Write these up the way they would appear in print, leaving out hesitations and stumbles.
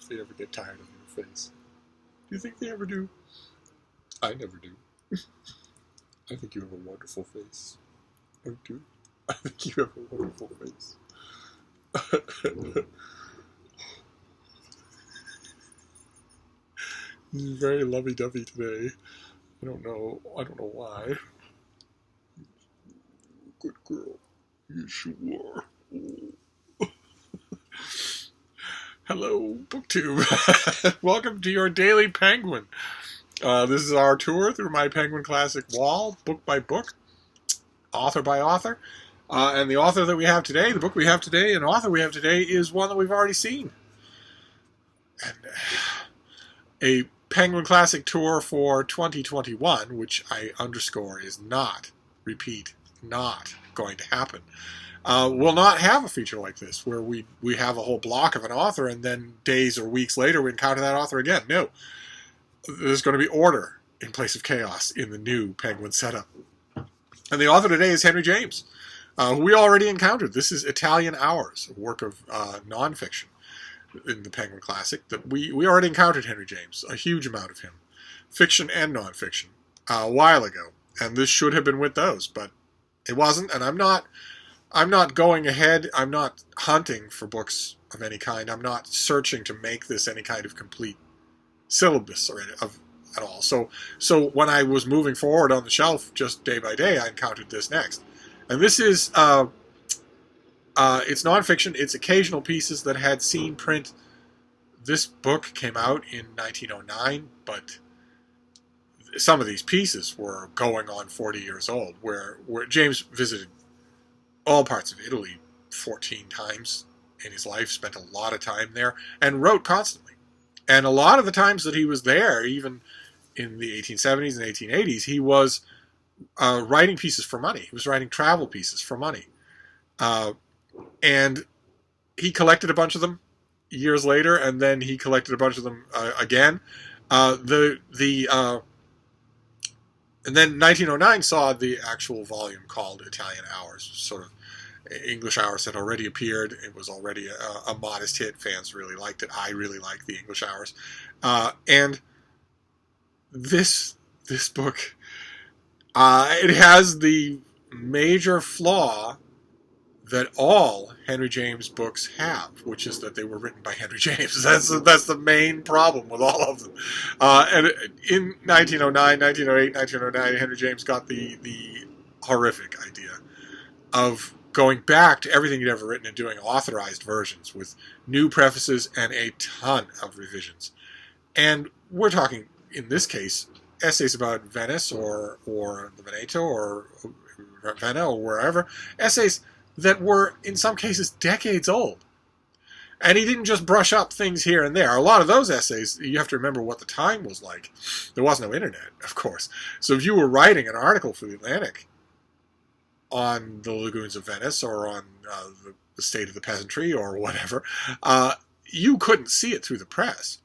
if they ever get tired of your face. Do you think they ever do? I never do. I think you have a wonderful face. I do. I think you have a wonderful face. You're very lovey-dovey today. I don't know why. Good girl. Yes, you are. Hello, BookTube. Welcome to your Daily Penguin. This is our tour through my Penguin Classic wall, book by book, author by author. And the author that we have today, the book we have today, and author we have today is one that we've already seen. And a Penguin Classic tour for 2021, which I underscore is not, repeat, not going to happen. We'll not have a feature like this where we have a whole block of an author and then days or weeks later we encounter that author again. No. There's going to be order in place of chaos in the new Penguin setup. And the author today is Henry James, who we already encountered. This is Italian Hours, a work of nonfiction in the Penguin Classic. That we already encountered Henry James, a huge amount of him, fiction and nonfiction, a while ago. And this should have been with those, but it wasn't. And I'm not going ahead. I'm not hunting for books of any kind. I'm not searching to make this any kind of complete syllabus or at all. So when I was moving forward on the shelf just day by day, I encountered this next. And this is it's nonfiction. It's occasional pieces that had seen print. This book came out in 1909, but some of these pieces were going on 40 years old, where James visited all parts of Italy 14 times in his life, spent a lot of time there, and wrote constantly. And a lot of the times that he was there, even in the 1870s and 1880s, he was writing pieces for money. He was writing travel pieces for money. And he collected a bunch of them years later, and then he collected a bunch of them again. And then 1909 saw the actual volume called Italian Hours. Sort of English Hours had already appeared. It was already a modest hit. Fans really liked it. I really liked the English Hours. And this book, it has the major flaw that all Henry James books have, which is that they were written by Henry James. That's the main problem with all of them. And in 1909, 1908, 1909, Henry James got the horrific idea of going back to everything he'd ever written and doing authorized versions with new prefaces and a ton of revisions. And we're talking, in this case, essays about Venice or the Veneto or Ravenna or wherever, essays that were, in some cases, decades old. And he didn't just brush up things here and there. A lot of those essays, you have to remember what the time was like. There was no internet, of course. So if you were writing an article for the Atlantic on the lagoons of Venice or on the state of the peasantry or whatever, you couldn't see it through the press.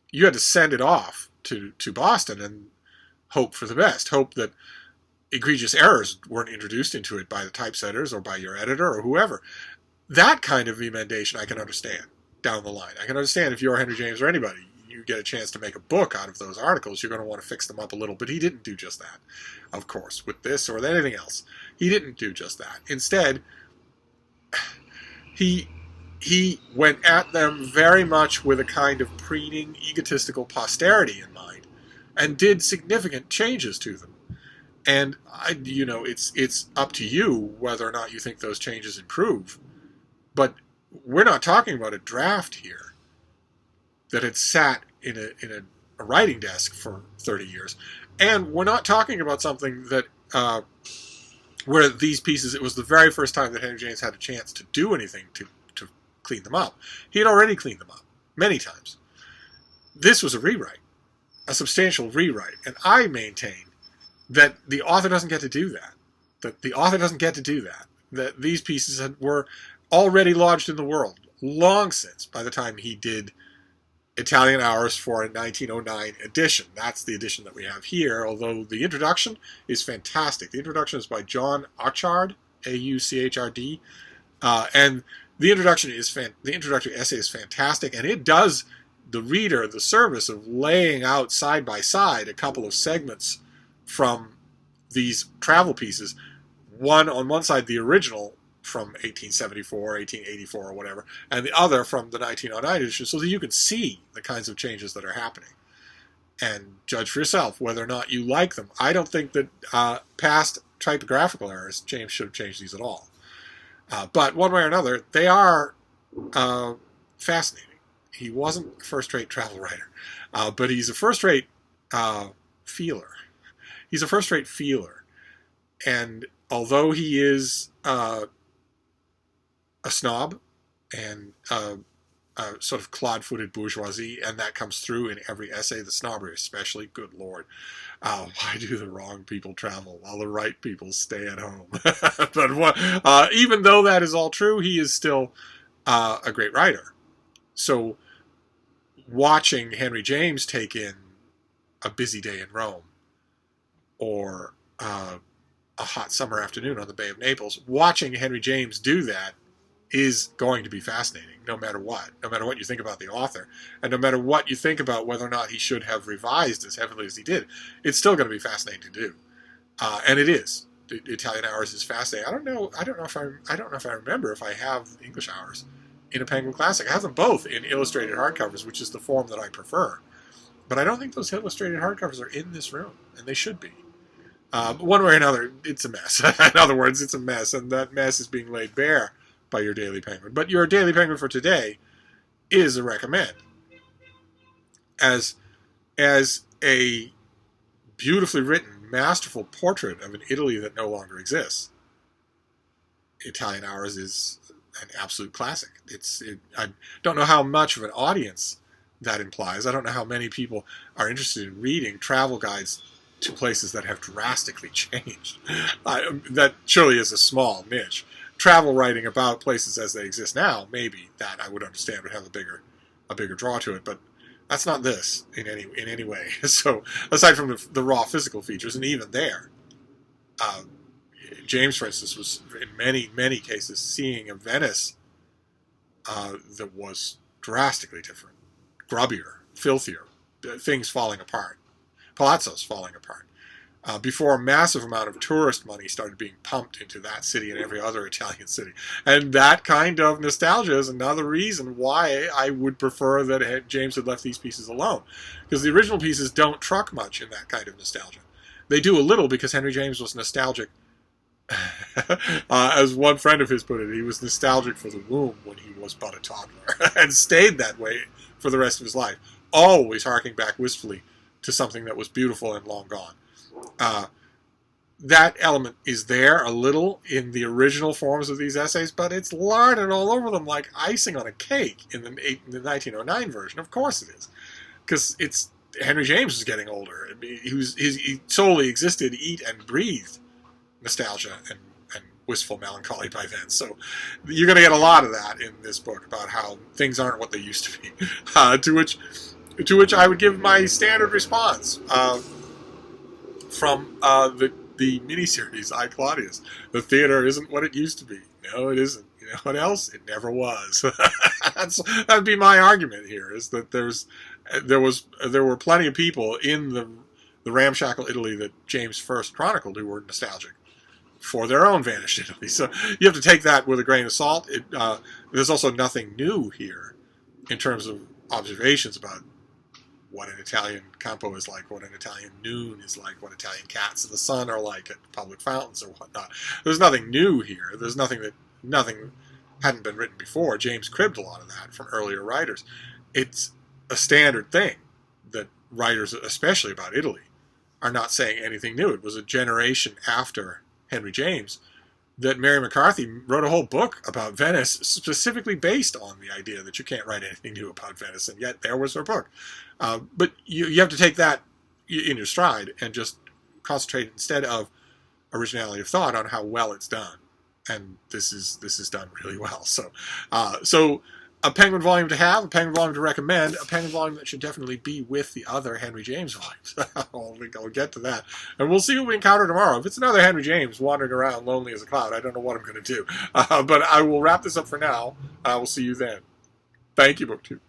You had to send it off to Boston and hope for the best. Hope that egregious errors weren't introduced into it by the typesetters or by your editor or whoever. That kind of emendation I can understand down the line. I can understand if you're Henry James or anybody, you get a chance to make a book out of those articles, you're going to want to fix them up a little. But he didn't do just that, of course, with this or with anything else. He didn't do just that. Instead, he went at them very much with a kind of preening, egotistical posterity in mind and did significant changes to them. And, it's up to you whether or not you think those changes improve. But we're not talking about a draft here that had sat in a writing desk for 30 years. And we're not talking about something that where these pieces, it was the very first time that Henry James had a chance to do anything to clean them up. He had already cleaned them up many times. This was a rewrite, a substantial rewrite. And I maintain that the author doesn't get to do that. That these pieces were already lodged in the world long since by the time he did Italian Hours for a 1909 edition. That's the edition that we have here, although the introduction is fantastic. The introduction is by John Auchard, A-U-C-H-R-D, and the introductory essay is fantastic, and it does the reader the service of laying out side by side a couple of segments from these travel pieces, one on one side the original from 1874, 1884, or whatever, and the other from the 1909 edition, so that you can see the kinds of changes that are happening and judge for yourself whether or not you like them. I don't think that past typographical errors, James should have changed these at all. But one way or another, they are fascinating. He wasn't a first-rate travel writer, but he's a first-rate feeler. He's a first-rate feeler. And although he is a snob and sort of clod-footed bourgeoisie, and that comes through in every essay, the snobbery especially, good Lord. Why do the wrong people travel while the right people stay at home? But even though that is all true, he is still a great writer. So watching Henry James take in A Busy Day in Rome, or A Hot Summer Afternoon on the Bay of Naples, watching Henry James do that is going to be fascinating, no matter what you think about the author, and no matter what you think about whether or not he should have revised as heavily as he did. It's still going to be fascinating to do, and it is. The Italian Hours is fascinating. I don't know if I remember if I have English Hours in a Penguin Classic. I have them both in illustrated hardcovers, which is the form that I prefer. But I don't think those illustrated hardcovers are in this room, and they should be. One way or another, it's a mess. In other words, it's a mess, and that mess is being laid bare by your Daily Penguin. But your Daily Penguin for today is a recommend. As a beautifully written, masterful portrait of an Italy that no longer exists, Italian Hours is an absolute classic. I don't know how much of an audience that implies. I don't know how many people are interested in reading travel guides to places that have drastically changed. That surely is a small niche. Travel writing about places as they exist now, maybe that I would understand would have a bigger draw to it, but that's not this in any way. So aside from the raw physical features, and even there, James, for instance, was in many cases seeing a Venice that was drastically different, grubbier, filthier, things falling apart, palazzos falling apart. Before a massive amount of tourist money started being pumped into that city and every other Italian city. And that kind of nostalgia is another reason why I would prefer that James had left these pieces alone. Because the original pieces don't truck much in that kind of nostalgia. They do a little because Henry James was nostalgic. As one friend of his put it, he was nostalgic for the womb when he was but a toddler. And stayed that way for the rest of his life. Always harking back wistfully to something that was beautiful and long gone. That element is there a little in the original forms of these essays, but it's larded all over them like icing on a cake in the 1909 version. Of course it is, because it's Henry James was getting older. I mean, he solely existed, eat and breathe nostalgia and wistful melancholy by then. So you're going to get a lot of that in this book about how things aren't what they used to be. To which I would give my standard response. From the miniseries, I, Claudius. The theater isn't what it used to be. No, it isn't. You know what else? It never was. That'd be my argument here, is that there were plenty of people in the ramshackle Italy that James first chronicled who were nostalgic for their own vanished Italy. So you have to take that with a grain of salt. There's also nothing new here in terms of observations about what an Italian campo is like, what an Italian noon is like, what Italian cats in the sun are like at public fountains or whatnot. There's nothing new here. There's nothing hadn't been written before. James cribbed a lot of that from earlier writers. It's a standard thing that writers, especially about Italy, are not saying anything new. It was a generation after Henry James that Mary McCarthy wrote a whole book about Venice specifically based on the idea that you can't write anything new about Venice, and yet there was her book. But you have to take that in your stride and just concentrate instead of originality of thought on how well it's done. And this is done really well. So a Penguin volume to have, a Penguin volume to recommend, a Penguin volume that should definitely be with the other Henry James volumes. I'll get to that. And we'll see what we encounter tomorrow. If it's another Henry James wandering around lonely as a cloud, I don't know what I'm going to do. But I will wrap this up for now. I will see you then. Thank you, BookTube.